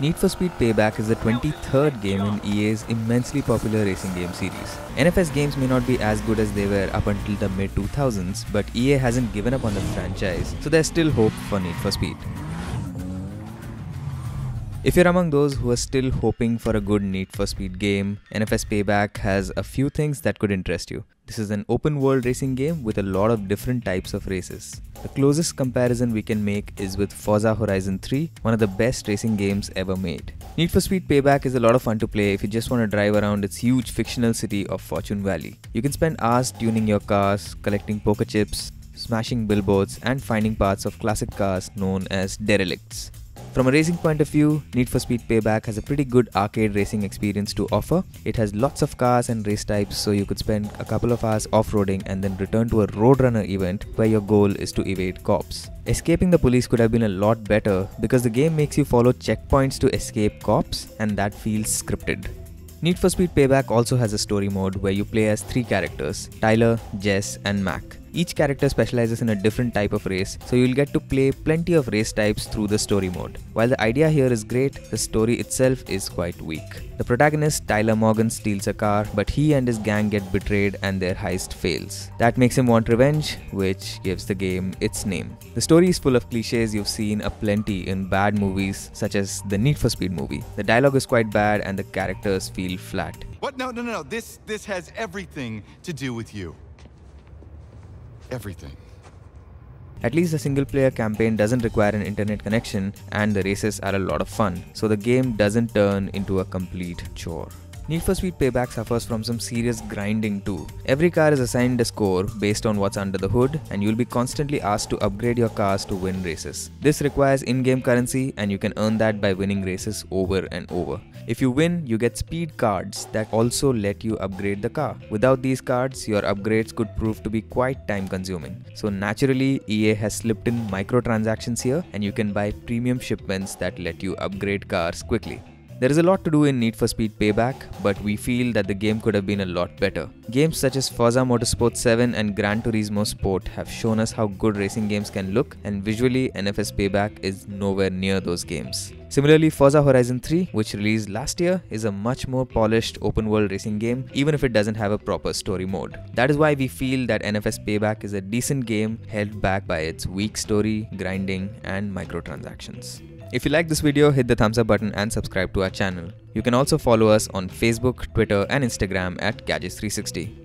Need for Speed Payback is the 23rd game in EA's immensely popular racing game series. NFS games may not be as good as they were up until the mid-2000s, but EA hasn't given up on the franchise, so there's still hope for Need for Speed. If you're among those who are still hoping for a good Need for Speed game, NFS Payback has a few things that could interest you. This is an open world racing game with a lot of different types of races. The closest comparison we can make is with Forza Horizon 3, one of the best racing games ever made. Need for Speed Payback is a lot of fun to play if you just want to drive around its huge fictional city of Fortune Valley. You can spend hours tuning your cars, collecting poker chips, smashing billboards, and finding parts of classic cars known as derelicts. From a racing point of view, Need for Speed Payback has a pretty good arcade racing experience to offer. It has lots of cars and race types, so you could spend a couple of hours off-roading and then return to a Roadrunner event where your goal is to evade cops. Escaping the police could have been a lot better because the game makes you follow checkpoints to escape cops, and that feels scripted. Need for Speed Payback also has a story mode where you play as 3 characters, Tyler, Jess and Mac. Each character specializes in a different type of race, so you'll get to play plenty of race types through the story mode. While the idea here is great, the story itself is quite weak. The protagonist, Tyler Morgan, steals a car, but he and his gang get betrayed and their heist fails. That makes him want revenge, which gives the game its name. The story is full of cliches you've seen aplenty in bad movies such as the Need for Speed movie. The dialogue is quite bad and the characters feel flat. What? No. This has everything to do with you. Everything. At least the single player campaign doesn't require an internet connection and the races are a lot of fun, so the game doesn't turn into a complete chore. Need for Speed Payback suffers from some serious grinding too. Every car is assigned a score based on what's under the hood, and you'll be constantly asked to upgrade your cars to win races. This requires in-game currency, and you can earn that by winning races over and over. If you win, you get speed cards that also let you upgrade the car. Without these cards, your upgrades could prove to be quite time consuming. So naturally, EA has slipped in microtransactions here, and you can buy premium shipments that let you upgrade cars quickly. There is a lot to do in Need for Speed Payback, but we feel that the game could have been a lot better. Games such as Forza Motorsport 7 and Gran Turismo Sport have shown us how good racing games can look, and visually NFS Payback is nowhere near those games. Similarly, Forza Horizon 3, which released last year, is a much more polished open-world racing game, even if it doesn't have a proper story mode. That is why we feel that NFS Payback is a decent game held back by its weak story, grinding, and microtransactions. If you like this video, hit the thumbs up button and subscribe to our channel. You can also follow us on Facebook, Twitter, and Instagram at Gadgets360.